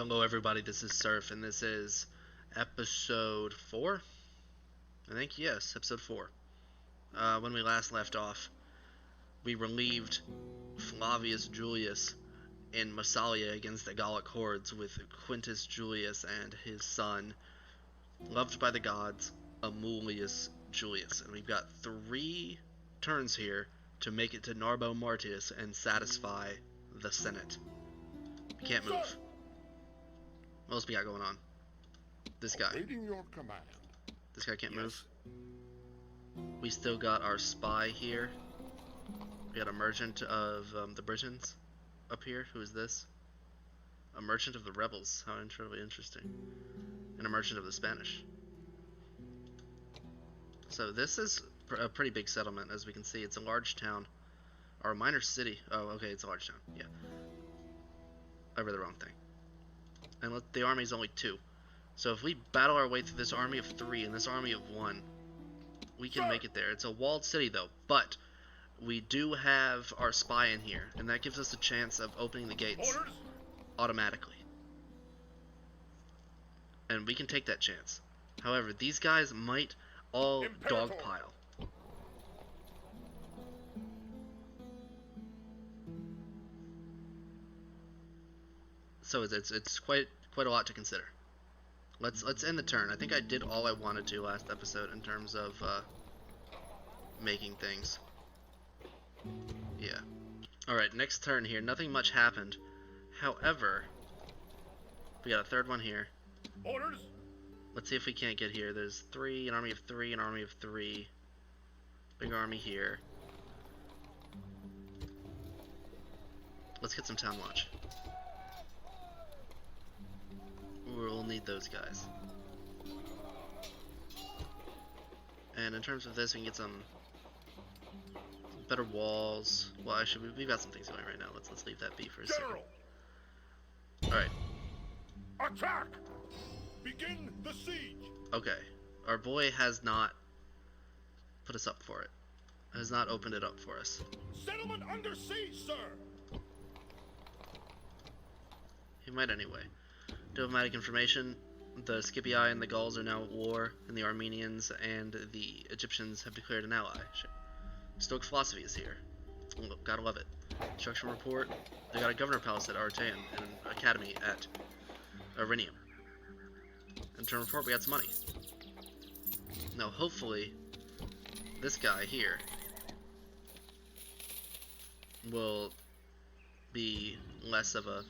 Hello everybody, this is Surf, and this is episode 4? I think, yes, episode 4. When we last left off, we relieved Flavius Julius in Massalia against the Gallic hordes with Quintus Julius and his son, loved by the gods, Amulius Julius. And we've got 3 turns here to make it to Narbo Martius and satisfy the Senate. We can't move. What else we got going on? This guy. Your command. This guy can't move. We still got our spy here. We got a merchant of the Britons up here. Who is this? A merchant of the rebels. How incredibly interesting. And a merchant of the Spanish. So this is a pretty big settlement, as we can see. It's a large town. Or a minor city. Oh, okay, it's a large town. Yeah. I read the wrong thing. And the army is only 2. So if we battle our way through this army of 3 and this army of 1, we can make it there. It's a walled city though, but we do have our spy in here, and that gives us a chance of opening the gates automatically. And we can take that chance. However, these guys might all dogpile. So it's quite a lot to consider. Let's end the turn. I think I did all I wanted to last episode in terms of making things. Yeah. Alright, next turn here. Nothing much happened. However, we got a third one here. Orders. Let's see if we can't get here. There's 3, an army of 3, an army of 3. Big army here. Let's get some town watch. We'll need those guys. And in terms of this, we can get some better walls. Well, actually, we've got some things going right now. Let's leave that be for a second. Alright. Attack! Begin the siege! Okay. Our boy has not put us up for it. Has not opened it up for us. Settlement under siege, sir! He might anyway. Diplomatic information: the Scipii and the Gauls are now at war, and the Armenians and the Egyptians have declared an ally. Stoic philosophy is here. Gotta love it. Instruction report: they got a governor palace at Artaeum and an academy at Arinium. Interim report: we got some money. Now, hopefully, this guy here will be less of a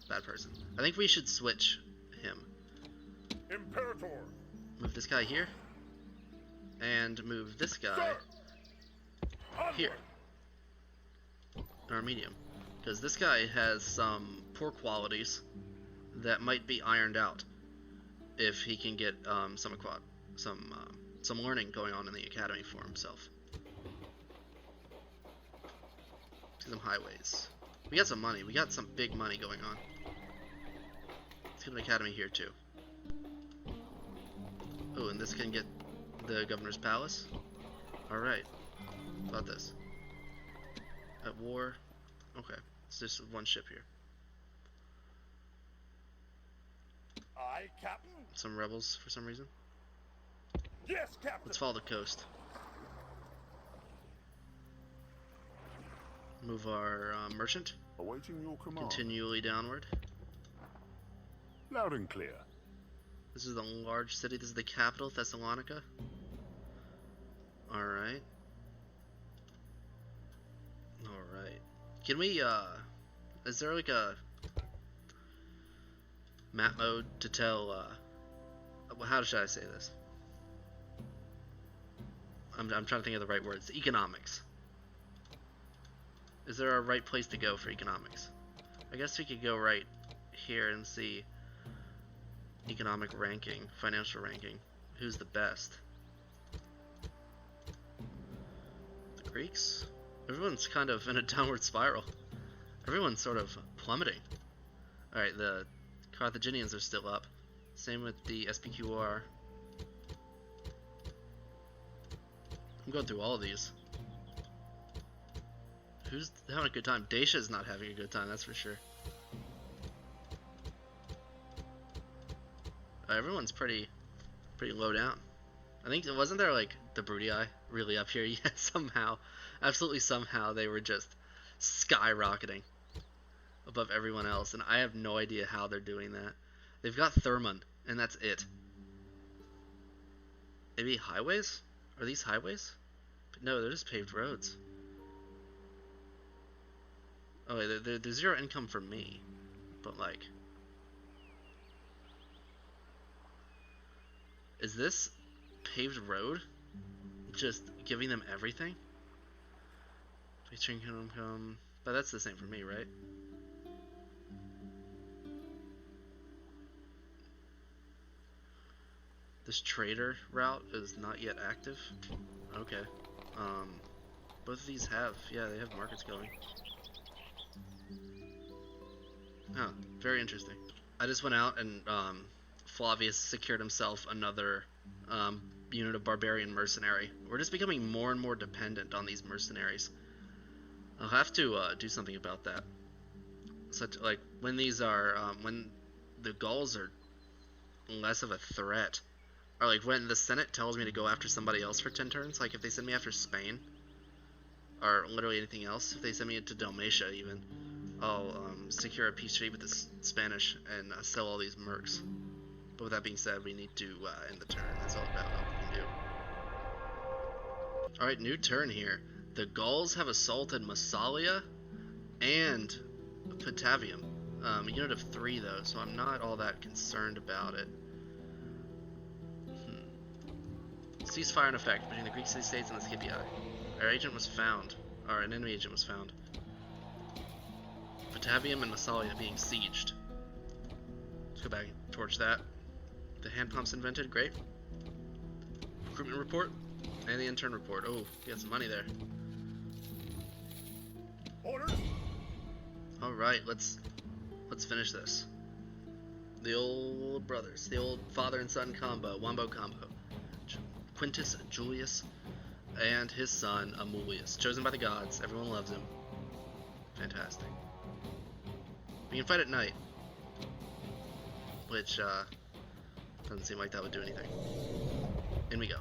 bad person. I think we should switch him. Imperator. Move this guy here, and move this guy here. Or medium, because this guy has some poor qualities that might be ironed out if he can get some learning going on in the academy for himself. Some highways. We got some money. We got some big money going on. Let's get an academy here too. Oh, and this can get the governor's palace. Alright. About this. At war. Okay. It's just one ship here. Aye, Captain. Some rebels for some reason. Yes, Captain. Let's follow the coast. Move our merchant. Awaiting your command. Continually downward. Loud and clear. This is the large city. This is the capital, Thessalonica. Alright. Alright. Can we, is there like a map mode to tell, how should I say this? I'm trying to think of the right words. Economics. Is there a right place to go for economics? I guess we could go right here and see economic ranking, financial ranking. Who's the best? The Greeks? Everyone's kind of in a downward spiral. Everyone's sort of plummeting. Alright, the Carthaginians are still up. Same with the SPQR. I'm going through all of these. Who's having a good time? Dacia's not having a good time, that's for sure. Everyone's pretty low down. I think, wasn't there like the Broody Eye really up here? Yeah, somehow, absolutely somehow, they were just skyrocketing above everyone else, and I have no idea how they're doing that. They've got Thermon, and that's it. Maybe highways? Are these highways? No, they're just paved roads. Oh wait, there's zero income for me, but like, is this paved road just giving them everything? Featuring income, but that's the same for me, right? This trader route is not yet active. Okay. Both of these have, yeah, they have markets going. Huh, very interesting. I just went out and Flavius secured himself another unit of barbarian mercenary. We're just becoming more and more dependent on these mercenaries. I'll have to do something about that. Such like when these are when the Gauls are less of a threat, or like when the Senate tells me to go after somebody else for 10 turns. Like if they send me after Spain, or literally anything else. If they send me into Dalmatia even, I'll secure a peace treaty with the Spanish and sell all these mercs. But with that being said, we need to end the turn. That's all about what we can do. Alright, new turn here. The Gauls have assaulted Massalia and Patavium. A unit of 3 though, so I'm not all that concerned about it. Ceasefire in effect between the Greek city-states and the Scipii. Our agent was found. Or an enemy agent was found. Patavium and Massalia being sieged. Let's go back and torch that. The hand pumps invented, great. Recruitment report and the intern report. Oh, we got some money there. Orders. All right, let's finish this. The old brothers, the old father and son combo, wombo combo. Quintus Julius and his son Amulius, chosen by the gods. Everyone loves him. Fantastic. We can fight at night, which doesn't seem like that would do anything. In we go.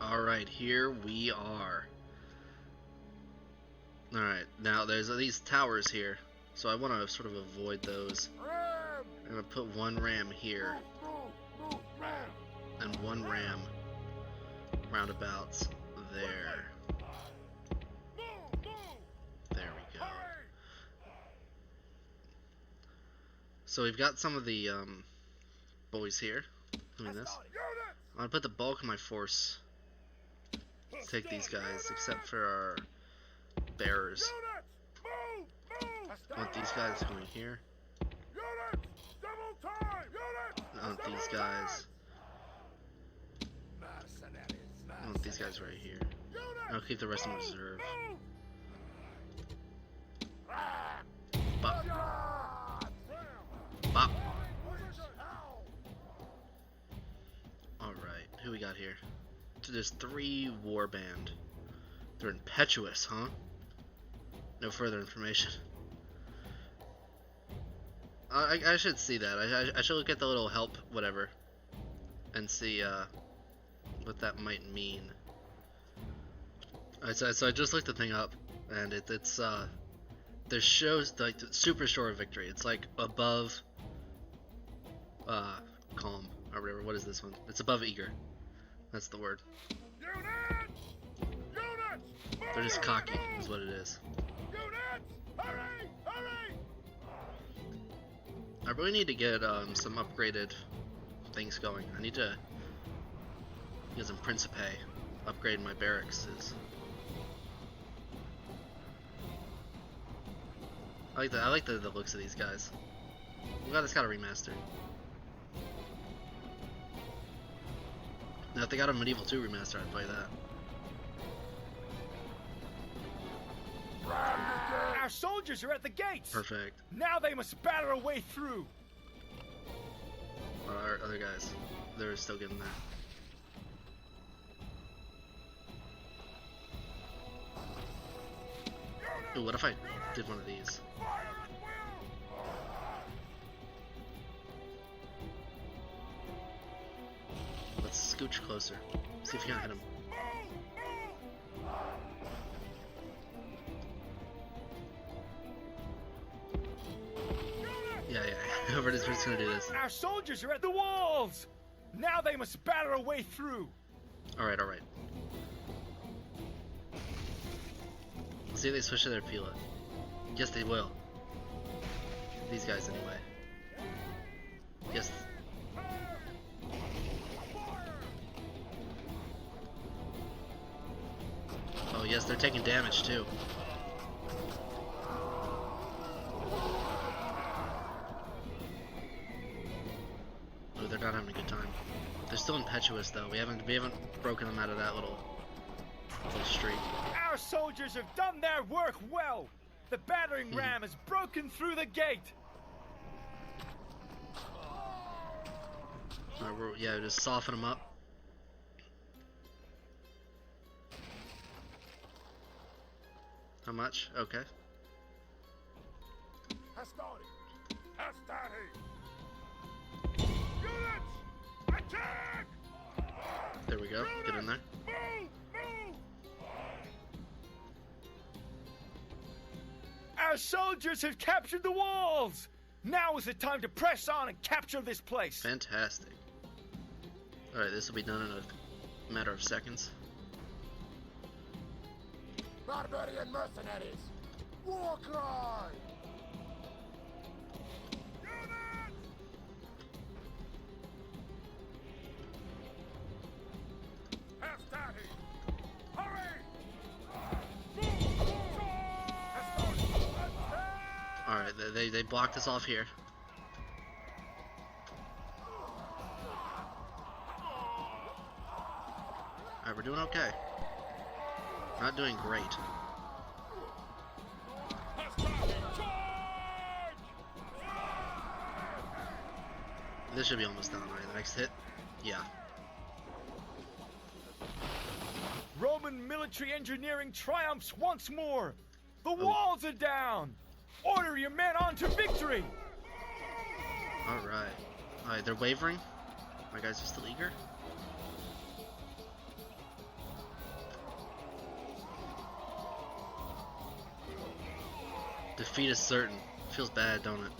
Alright, here we are. Alright, now there's these towers here, so I want to sort of avoid those. I'm going to put one ram here, and one ram roundabouts there. There we go. So we've got some of the boys here doing this. I'm going to put the bulk of my force to take these guys, except for our bearers. I want these guys going here. I want these guys. I want these guys right here. I'll keep the rest in reserve. Bop. Bop. Alright, who we got here? There's 3 warband. They're impetuous, huh? No further information. I should see that. I should look at the little help, whatever, and see what that might mean. Alright, so I just looked the thing up, and it's there shows like super shore of victory. It's like above calm or whatever. What is this one? It's above eager. That's the word. They're just cocky, is what it is. I really need to get some upgraded things going. I need to get some Principe, upgrade my barracks. I like the looks of these guys. I'm glad it's got a remastered. Now if they got a Medieval 2 remaster, I'd play that. Our soldiers are at the gates! Perfect. Now they must batter a way through! Our other guys, they're still getting that. Ooh, what if I did one of these? scooch closer. See if you can hit him. Yeah. we're just gonna do this. Our soldiers are at the walls! Now they must batter a way through! Alright. Let's see if they switch to their Pila. Yes, they will. These guys, anyway. Yes. Oh, yes, they're taking damage, too. Oh, they're not having a good time. They're still impetuous, though. We haven't broken them out of that little streak. Our soldiers have done their work well! The battering ram has broken through the gate! Alright, yeah, just soften them up. How much? Okay. Hastari! Units! Attack! There we go. Get in there. Move! Our soldiers have captured the walls! Now is the time to press on and capture this place! Fantastic. Alright, this will be done in a matter of seconds. Barbarian mercenaries! War cry! Hastari! Hurry! Alright, they blocked us off here. Alright, we're doing okay. Not doing great. This should be almost done, right? The next hit? Yeah. Roman military engineering triumphs once more! The walls are down! Order your men on to victory! Alright, they're wavering. My guys are still eager. Defeat is certain. Feels bad, don't it?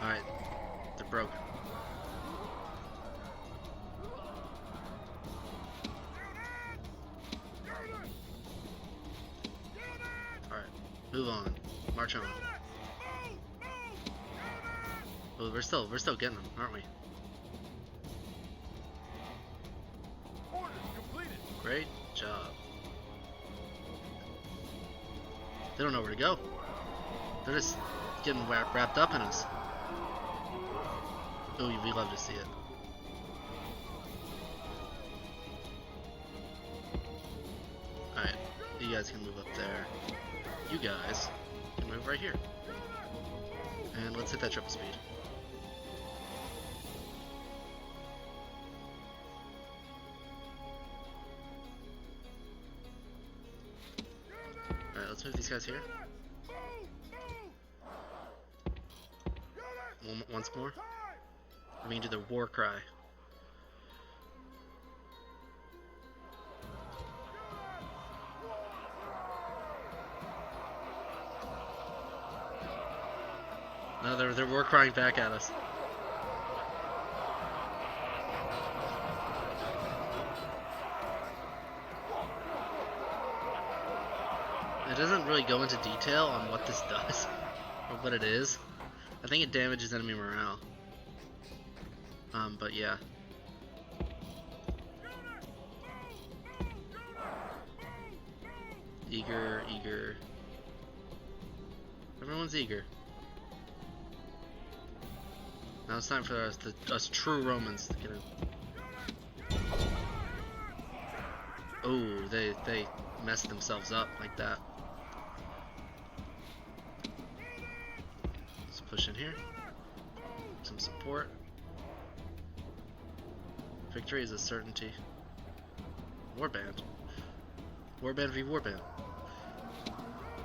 Alright, they're broken. Alright, move on. March on. Oh, we're still getting them, aren't we? Orders completed! Great job. They don't know where to go. They're just getting wrapped up in us. Oh, we love to see it. Alright, you guys can move up there. You guys can move right here. And let's hit that triple speed. Alright, let's move these guys here. Once more. We can do the war cry. No, they're war crying back at us. It doesn't really go into detail on what this does or what it is. I think it damages enemy morale. But yeah. Eager. Everyone's eager. Now it's time for us true Romans to get in. Oh, they messed themselves up like that. Let's push in here. Some support. Victory is a certainty. Warband. Warband v Warband.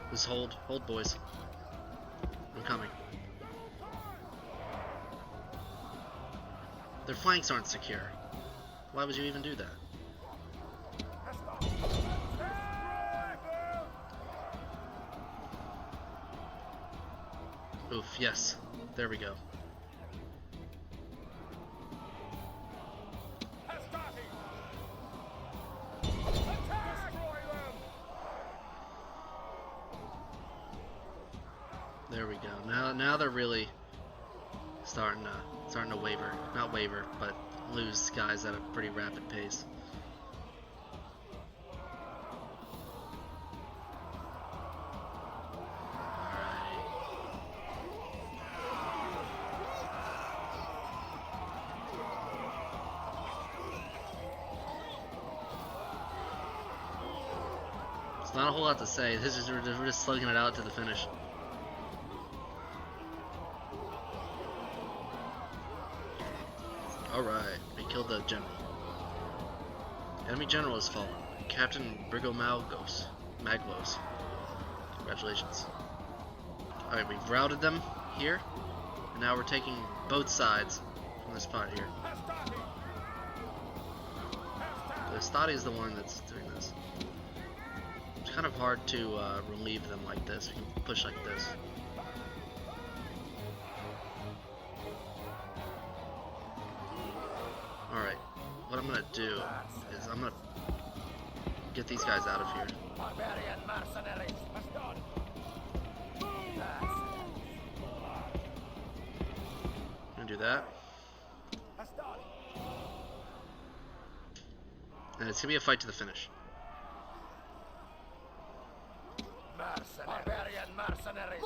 Just hold boys. coming. Their flanks aren't secure. Why would you even do that? Oof, yes. There we go. There we go. Now they're really starting to waver. Not waver, but lose guys at a pretty rapid pace. Not a whole lot to say. This is we're just slugging it out to the finish. Alright, we killed the general. Enemy general has fallen. Captain Brigomagos. Maglos. Congratulations. Alright, we've routed them here. And now we're taking both sides from this spot here. The Stati is the one that's doing this. It's kind of hard to relieve them like this. We can push like this. Alright, what I'm gonna do is I'm gonna get these guys out of here. Barbarian mercenaries. I'm gonna do that. And it's gonna be a fight to the finish. Barbarian mercenaries.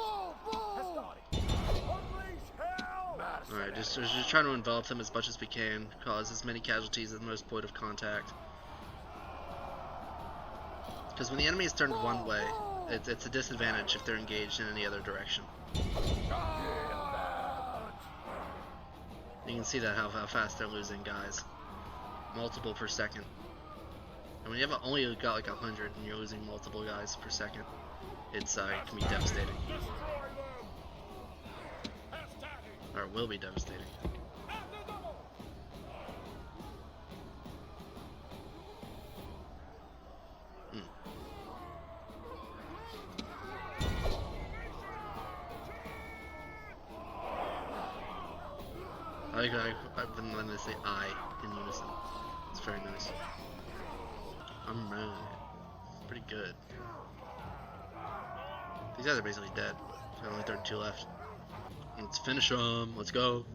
Alright, just trying to envelop them as much as we can, cause as many casualties at the most point of contact. Because when the enemy is turned one way, it's a disadvantage if they're engaged in any other direction. You can see that how fast they're losing guys. Multiple per second. And when you have only got like 100 and you're losing multiple guys per second, it can be devastating. Or will be devastating. I've been letting it say I in unison. It's very nice. Alright. Pretty good. These guys are basically dead. There's only 32 left. Let's finish them. Let's go.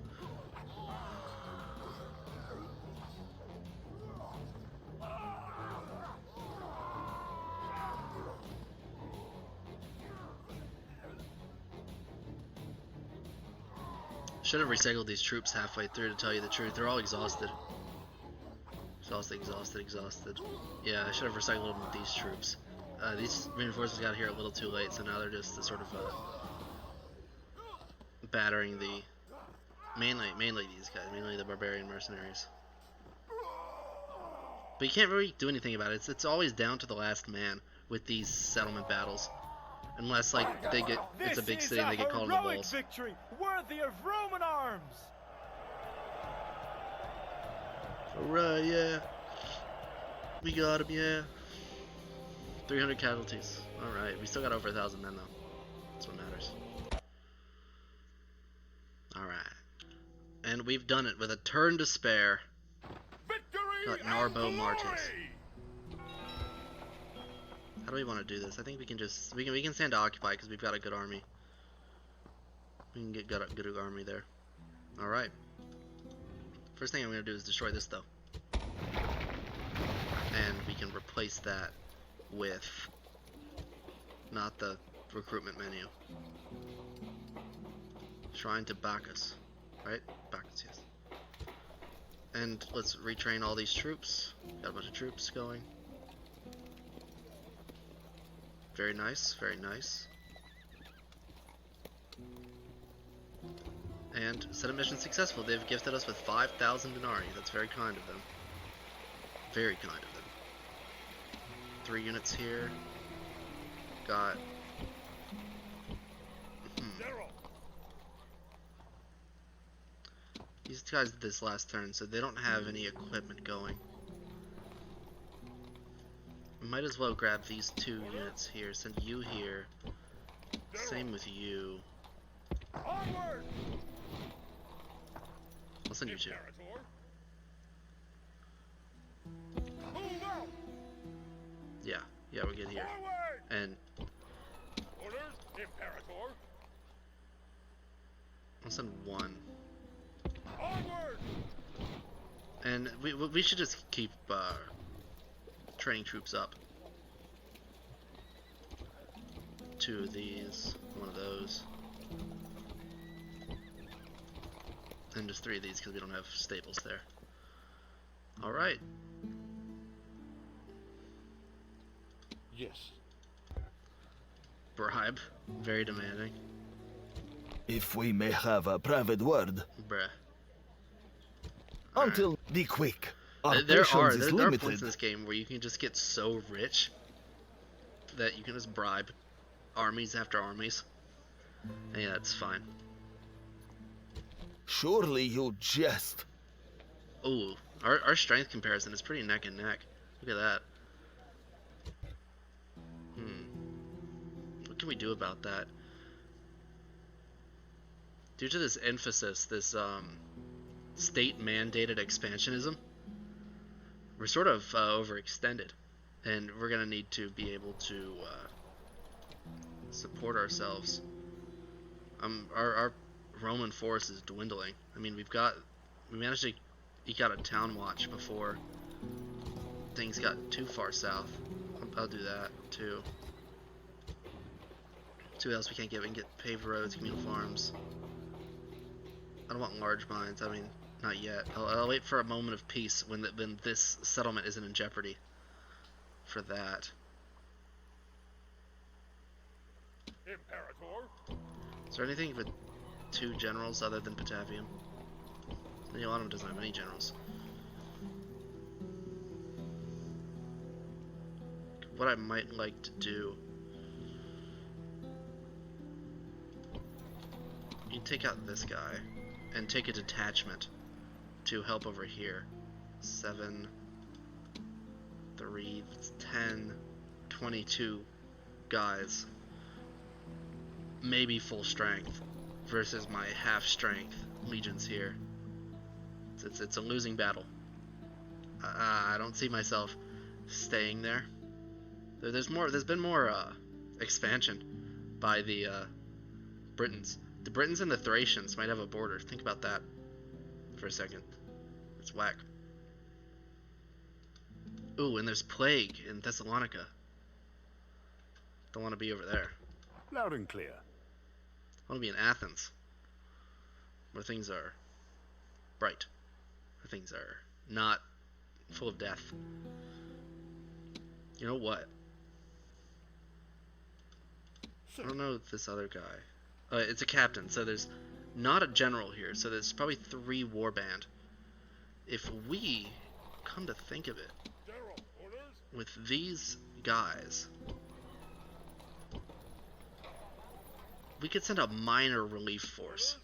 Should have recycled these troops halfway through, to tell you the truth. They're all exhausted. Exhausted. Yeah, I should have recycled them with these troops. These reinforcements got here a little too late, so now they're just sort of battering the mainly these guys, mainly the barbarian mercenaries. But you can't really do anything about it. It's always down to the last man with these settlement battles, unless like it's a big city and they get called in the walls. Victory worthy of Roman arms. Alright, yeah. We got him, yeah. 300 casualties. Alright, we still got over 1,000 men though. That's what matters. Alright. And we've done it with a turn to spare. Got Narbo Martes. How do we want to do this? I think we can just we can stand to occupy because we've got a good army. We can get a good army there. Alright. First thing I'm gonna do is destroy this though. And we can replace that with not the recruitment menu. Shrine to Bacchus. Right? Bacchus, yes. And let's retrain all these troops. Got a bunch of troops going. Very nice, very nice. And set of mission successful. They've gifted us with 5,000 denarii. That's very kind of them. Very kind of them. 3 units here. Got These guys did this last turn, so they don't have any equipment going. We might as well grab these 2 units here, send you here. Same with you. Onward! I'll send you 2. Move out! Yeah, we're good here. Forward! And Orders, Imperator. I'll send 1. Onward! And we should just keep training troops up. 2 of these, 1 of those, and just 3 of these because we don't have stables there. All right. Yes. Bribe, very demanding. If we may have a private word. Bruh. Until be quick. Our There are patience is points limited. in this game where you can just get so rich that you can just bribe armies after armies. And yeah, it's fine. Surely you jest. Ooh, our strength comparison is pretty neck and neck. Look at that. What can we do about that? Due to this emphasis, this state-mandated expansionism, we're sort of overextended, and we're gonna need to be able to support ourselves. Our Roman force is dwindling. I mean, we managed to eke out a town watch before things got too far south. I'll do that too. See what else we can't get. We can get paved roads, communal farms. I don't want large mines. I mean, not yet. I'll wait for a moment of peace when this settlement isn't in jeopardy for that. Imperator. Is there anything with 2 generals other than Patavium? Neolanum doesn't have any generals. What I might like to do, you take out this guy and take a detachment to help over here. 7, 3, 10, 22 guys. Maybe full strength versus my half strength legions here. It's a losing battle. I don't see myself staying there. There's been more expansion by the Britons. The Britons and the Thracians might have a border. Think about that for a second. It's whack. Ooh, and there's plague in Thessalonica. Don't want to be over there. Loud and clear. I want to be in Athens, where things are bright, where things are not full of death. You know what? I don't know this other guy. It's a captain, so there's not a general here, so there's probably 3 warband. If we come to think of it, General, orders. with these guys, we could send a minor relief force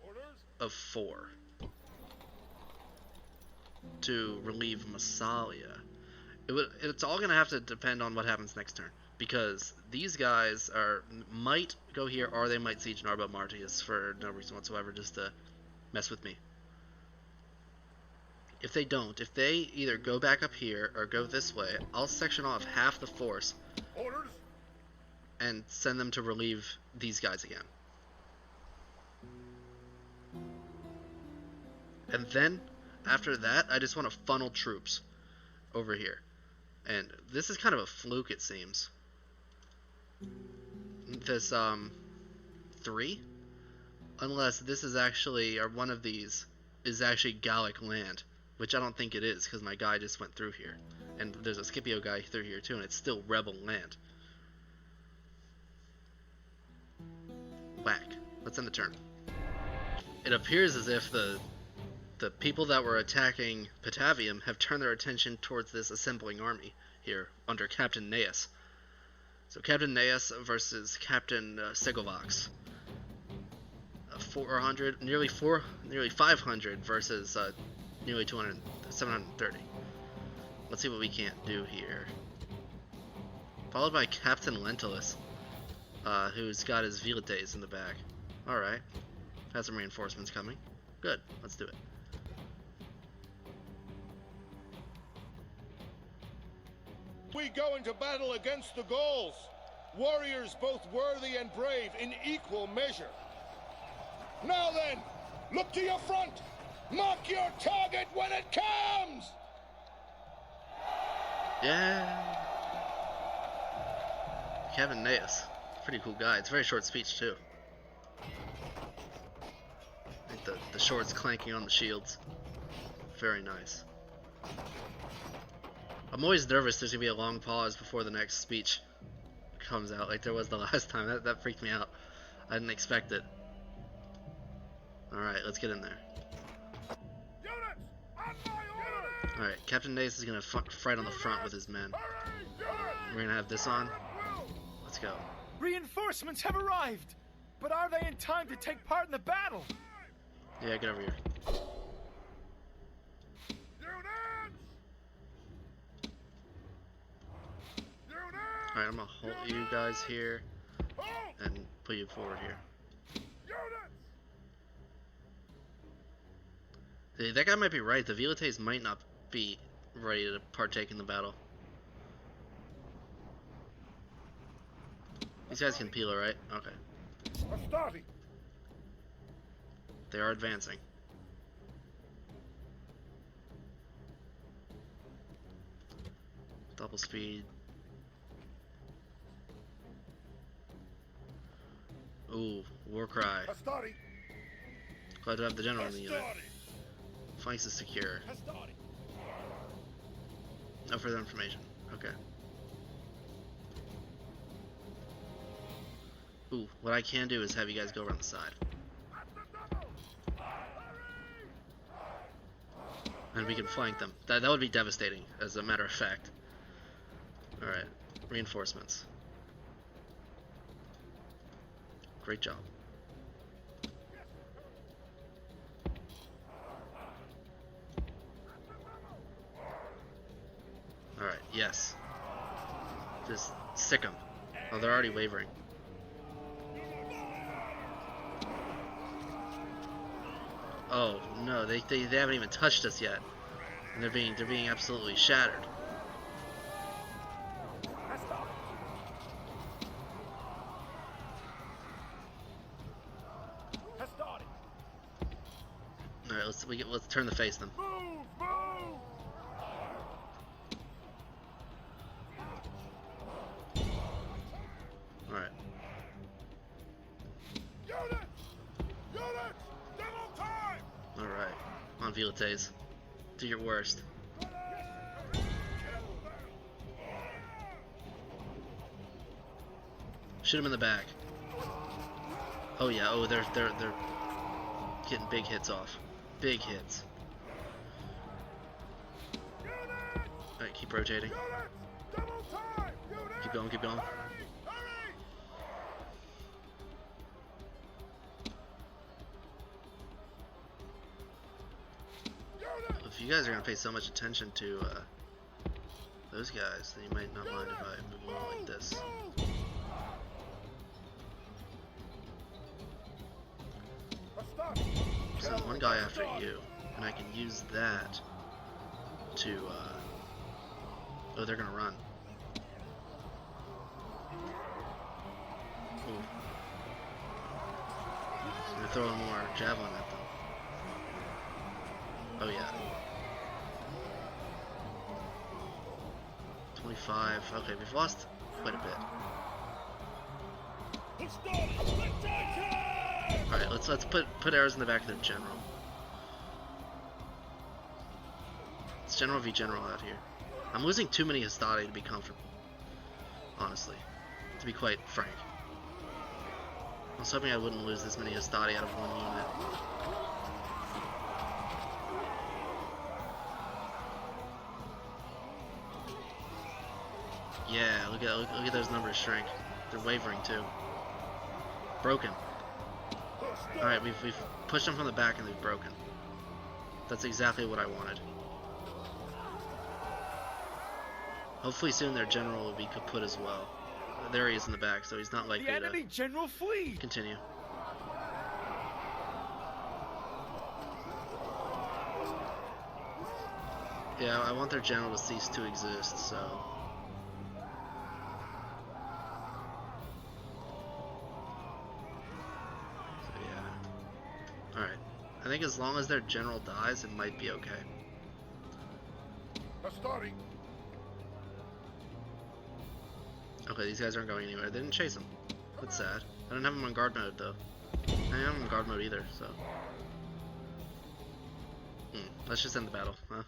Orders. of 4 to relieve Massalia. It's all gonna have to depend on what happens next turn, because these guys might go here, or they might siege Narba Martius for no reason whatsoever, just to mess with me. If they don't, if they either go back up here or go this way, I'll section off half the force Orders. and send them to relieve these guys again. And then, after that, I just want to funnel troops over here. And this is kind of a fluke, it seems. This, 3? Unless this is actually, or one of these, is actually Gallic land. Which I don't think it is, because my guy just went through here. And there's a Scipio guy through here too, and it's still rebel land. Whack. Let's end the turn. It appears as if the people that were attacking Patavium have turned their attention towards this assembling army here under Captain Neas. So Captain Neas versus Captain Segovax. 400, nearly 500 versus nearly 200, 730. Let's see what we can't do here. Followed by Captain Lentulus, who's got his Velites in the back. Alright. Has some reinforcements coming. Good. Let's do it. We go into battle against the Gauls. Warriors both worthy and brave in equal measure. Now then, look to your front. Mark your target when it comes! Yeah. Kevin Naeus. Pretty cool guy. It's a very short speech, too. I think the swords clanking on the shields. Very nice. I'm always nervous there's going to be a long pause before the next speech comes out, like there was the last time. That freaked me out. I didn't expect it. Alright, let's get in there. Alright, Captain Nace is going to fight on the front with his men. We're going to have this on. Let's go. Reinforcements have arrived! But are they in time to take part in the battle? Yeah, get over here. Alright, I'm gonna hold you guys here and put you forward here. That guy might be right. The Velites might not be ready to partake in the battle. These guys can peel, right? Okay. They are advancing. Double speed. Ooh, war cry. Glad to have the general in the unit. Flanks is secure. No further information. Okay. Ooh, what I can do is have you guys go around the side. And we can flank them. That would be devastating, as a matter of fact. Alright, reinforcements. Great job. Alright, yes. Just sick them. Oh, they're already wavering. Oh no, they haven't even touched us yet, and they're being absolutely shattered. All right, let's turn to face them. All right. Alright, on Velites. Do your worst. Shoot him in the back. Oh yeah, oh they're getting big hits off. Big hits. Alright, keep rotating. Keep going, keep going. If you guys are gonna pay so much attention to those guys, then you might not mind if I move on like this. So one guy after you, and I can use that to oh, they're gonna run. Ooh. They're throwing more javelin at them. Oh yeah. 25. Okay, we've lost quite a bit. Alright, let's put arrows in the back of their general. It's general v general out here. I'm losing too many Hastati to be comfortable. Honestly. To be quite frank. I was hoping I wouldn't lose this many Hastati out of one unit. Yeah, look at those numbers shrink. They're wavering too. Broken. Alright, we've pushed them from the back and they've broken. That's exactly what I wanted. Hopefully soon their general will be kaput as well. There he is in the back, so he's not likely The enemy general flees. continue. Yeah, I want their general to cease to exist, so... yeah. Alright. I think as long as their general dies, it might be okay. Starting. Okay, these guys aren't going anywhere. They didn't chase him. That's sad. I don't have him on guard mode, though. I don't have him on guard mode either, so... let's just end the battle, huh?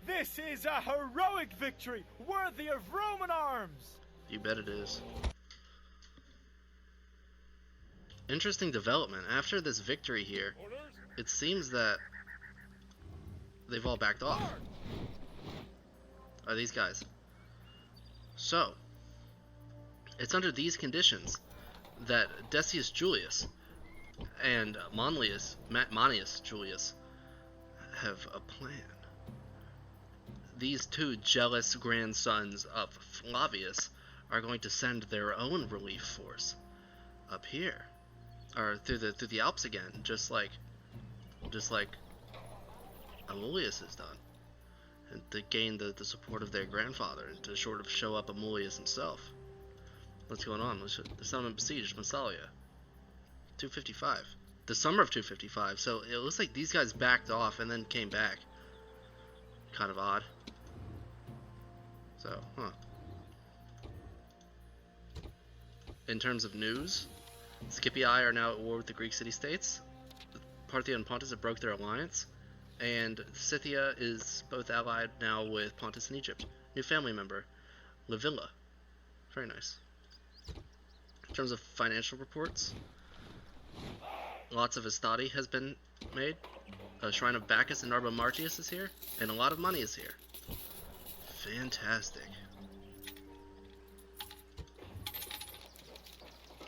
This is a heroic victory, worthy of Roman arms! You bet it is. Interesting development. After this victory here, it seems that they've all backed off. Are these guys? So, it's under these conditions that Decius Julius and Manius Julius have a plan. These two jealous grandsons of Flavius are going to send their own relief force up here, or through the Alps again, just like Amulius has done, and to gain the support of their grandfather and to sort of show up Amulius himself. What's going on? The settlement besieged Massalia. 255. The summer of 255. So it looks like these guys backed off and then came back. Kind of odd. So, huh. In terms of news, Scipii are now at war with the Greek city-states. Parthia and Pontus have broke their alliance, and Scythia is both allied now with Pontus and Egypt. New family member, Livilla. Very nice. In terms of financial reports, lots of Estati has been made. A shrine of Bacchus and Narba Martius is here, and a lot of money is here. Fantastic.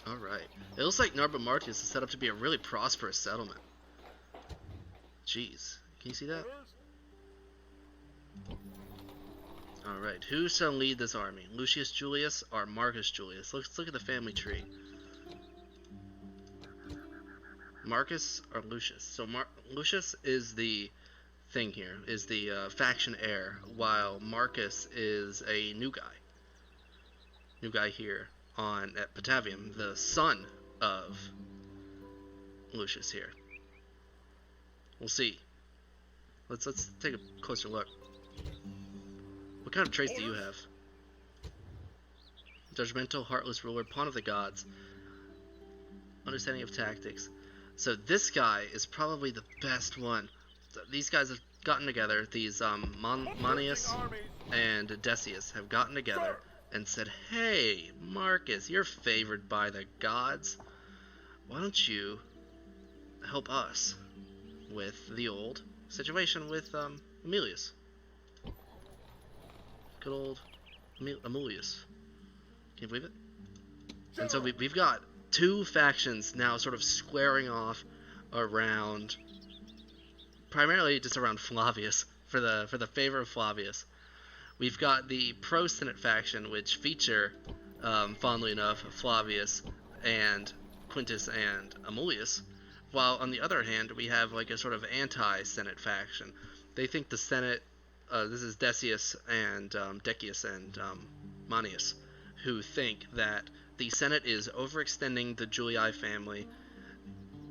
Alright. It looks like Narba Martius is set up to be a really prosperous settlement. Jeez. Can you see that? Alright. Who shall lead this army? Lucius Julius or Marcus Julius? Let's look at the family tree. Marcus or Lucius? So Lucius is the thing here, is the faction heir, while Marcus is a new guy. New guy here at Patavium, the son of Lucius here. We'll see. Let's take a closer look. What kind of traits do you have? Judgmental, heartless ruler, pawn of the gods. Understanding of tactics. So this guy is probably the best one. So these guys have gotten together. These Manius and Decius have gotten together and said, "Hey, Marcus, you're favored by the gods. Why don't you help us with the old situation with Amulius? Good old Amulius. Can you believe it?" And so we've got two factions now sort of squaring off around, primarily just around Flavius, for the favor of Flavius. We've got the pro-Senate faction, which feature, fondly enough, Flavius and Quintus and Amulius, while on the other hand we have like a sort of anti-Senate faction. They think the Senate, this is Decius and Decius and Manius, who think that the Senate is overextending the Julii family,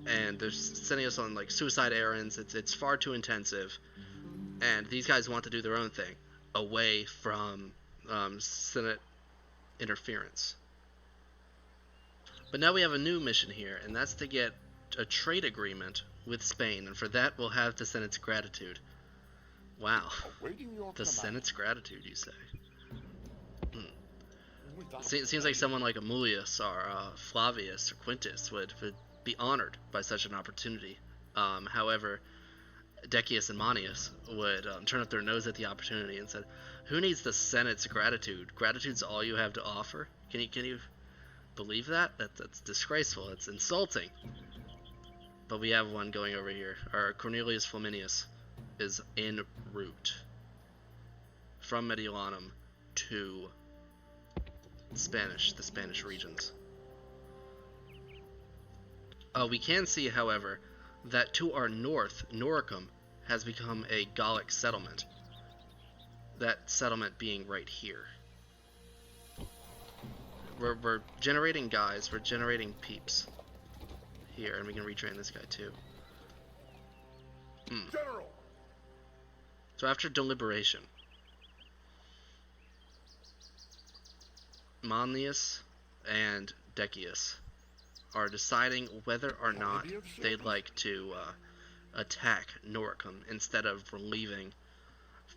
and they're sending us on like suicide errands. It's far too intensive, and these guys want to do their own thing, away from Senate interference. But now we have a new mission here, and that's to get a trade agreement with Spain, and for that we'll have the Senate's gratitude. Wow, the Senate's gratitude, you say? It seems like someone like Amulius or Flavius or Quintus would be honored by such an opportunity. However, Decius and Manius would turn up their nose at the opportunity and said, "Who needs the Senate's gratitude? Gratitude's all you have to offer. Can you believe that? That's disgraceful. It's insulting. But we have one going over here. Our Cornelius Flaminius is en route from Mediolanum to the Spanish regions. We can see, however, that to our north, Noricum has become a Gallic settlement. That settlement being right here. We're generating guys, we're generating peeps here, and we can retrain this guy too. General! So after deliberation, Manlius and Decius are deciding whether or not they'd like to attack Noricum instead of relieving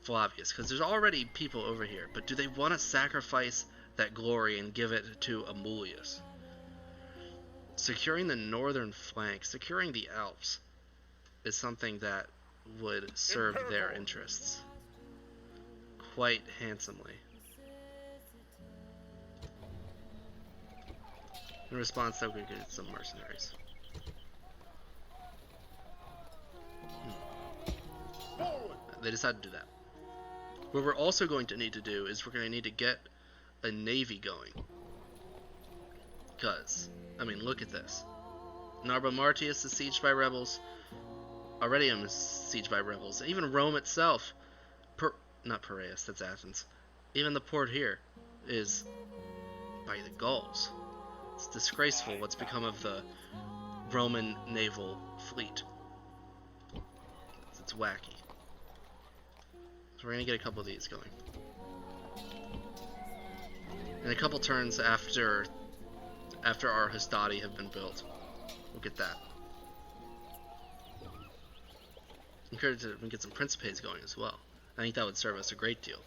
Flavius, because there's already people over here, but do they want to sacrifice that glory and give it to Amulius? Securing the northern flank, securing the Alps, is something that would serve their interests quite handsomely. In response, though, we get some mercenaries. They decided to do that. What we're also going to need to do is we're going to need to get a navy going. Because, I mean, look at this. Narbo Martius is sieged by rebels. Aurelium is sieged by rebels. Even Rome itself, not Piraeus, that's Athens. Even the port here is by the Gauls. It's disgraceful what's become of the Roman naval fleet. It's wacky. So we're gonna get a couple of these going. And a couple turns after our Hastati have been built, we'll get that. We can get some Principes going as well. I think that would serve us a great deal.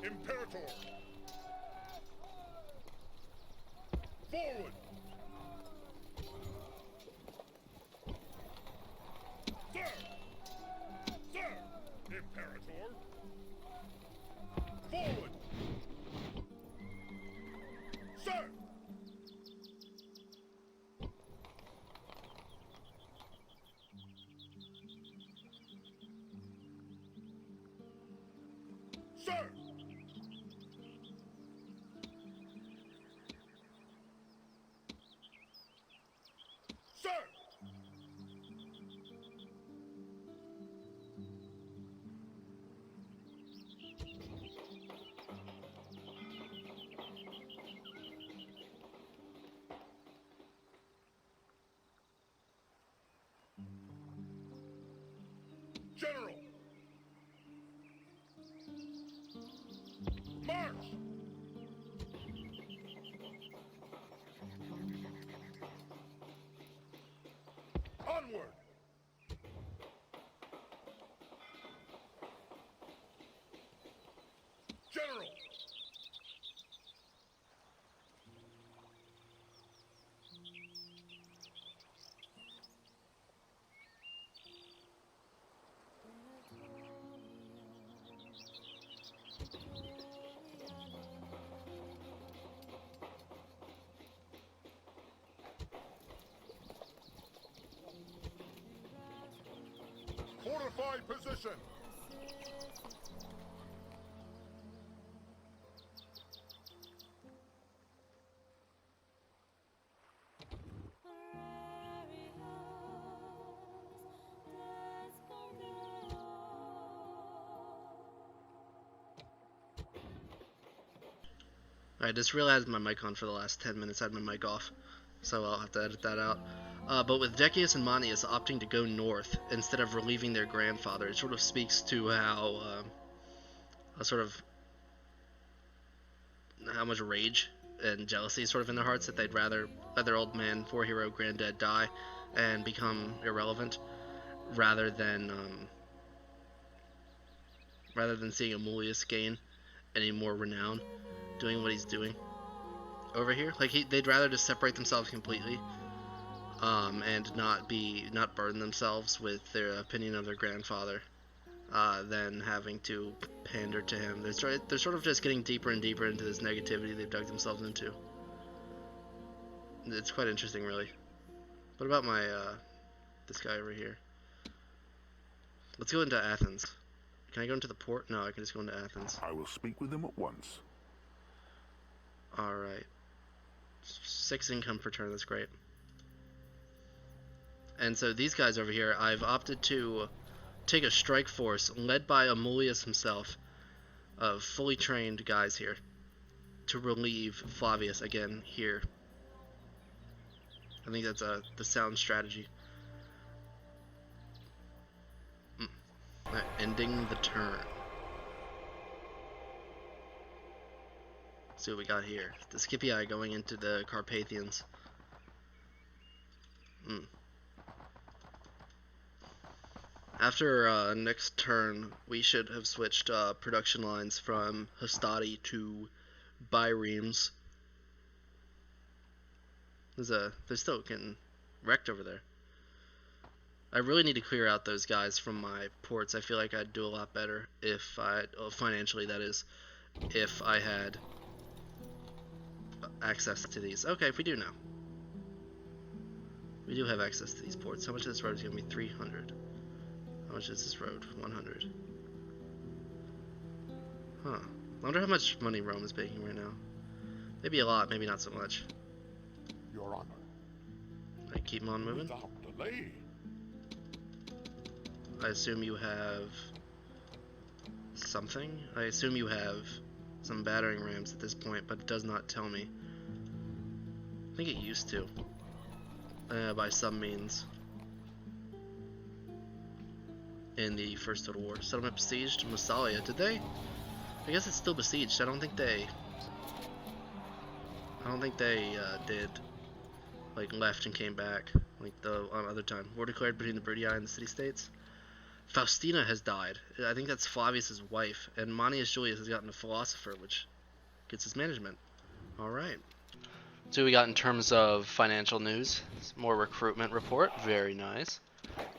Imperator! Forward! Sir! Sir! Imperator! Forward! Sir! Sir! Sir! General! March! Onward! General! Fortify position! I just realized my mic on for the last 10 minutes. I had my mic off. so I'll have to edit that out. But with Decius and Manius opting to go north instead of relieving their grandfather, it sort of speaks to how how much rage and jealousy is sort of in their hearts, that they'd rather let their old man, war hero, granddad die and become irrelevant rather than seeing Amulius gain any more renown doing what he's doing over here. Like they'd rather just separate themselves completely, and not burden themselves with their opinion of their grandfather, than having to pander to him. They're sort of just getting deeper and deeper into this negativity they've dug themselves into. It's quite interesting, really. What about my this guy over here? Let's go into Athens. Can I go into the port? No, I can just go into Athens. I will speak with them at once. Alright. 6 income per turn, that's great. And so these guys over here, I've opted to take a strike force led by Amulius himself, of fully trained guys here, to relieve Flavius again here. I think that's the sound strategy. Ending the turn. Let's see what we got here. The Scipii going into the Carpathians. After next turn, we should have switched production lines from Hastati to Biremes. They're still getting wrecked over there. I really need to clear out those guys from my ports. I feel like I'd do a lot better if financially, that is, if I had access to these. Okay, we do now. We do have access to these ports. How much of this road is going to be? 300. How much is this road? 100. Huh. I wonder how much money Rome is making right now. Maybe a lot, maybe not so much. Your Honor. I keep on moving. Without delay. I assume you have something. I assume you have some battering rams at this point, but it does not tell me. I think it used to, by some means, in the First Total War. Settlement besieged Massalia. Did they? I guess it's still besieged. I don't think they did, like, left and came back like the other time. War declared between the Bruttii and the city-states. Faustina has died. I think that's Flavius's wife, and Manius Julius has gotten a philosopher, which gets his management. All right. So we got in terms of financial news, more recruitment report, very nice.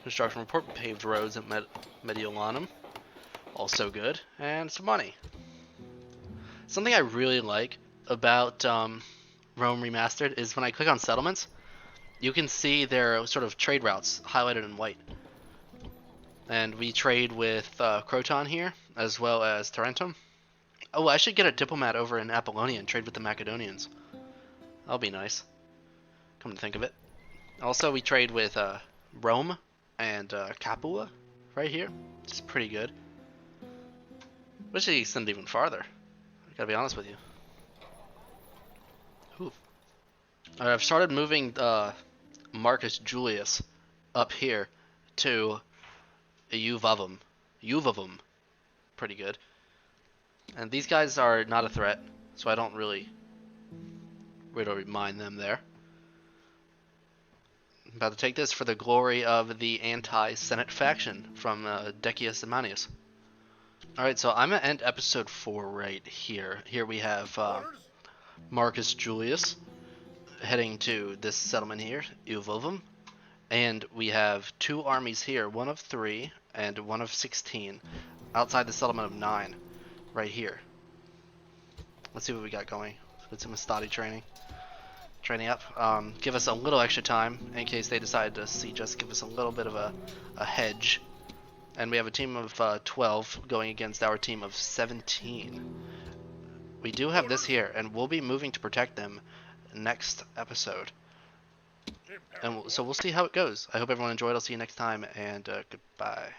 Construction report, paved roads at Mediolanum, also good, and some money. Something I really like about Rome Remastered is when I click on settlements, you can see their sort of trade routes highlighted in white. And we trade with Croton here, as well as Tarentum. Oh, I should get a diplomat over in Apollonia and trade with the Macedonians. That'll be nice, come to think of it. Also, we trade with Rome and Capua right here. It's pretty good. Wish they extended even farther. I gotta be honest with you. Ooh. Alright, I've started moving Marcus Julius up here to Uvavum. Pretty good. And these guys are not a threat, so I don't really mind them there. I'm about to take this for the glory of the anti-Senate faction from Decius and Manius. Alright, so I'm going to end episode 4 right here. Here we have Marcus Julius heading to this settlement here, Uvavum. And we have 2 armies here, one of 3 and one of 16, outside the settlement of 9, right here. Let's see what we got going. Let's get some Hastati training up. Give us a little extra time in case they decide to siege us. Give us a little bit of a hedge. And we have a team of 12 going against our team of 17. We do have this here, and we'll be moving to protect them next episode. And so we'll see how it goes. I hope everyone enjoyed. I'll see you next time, and goodbye.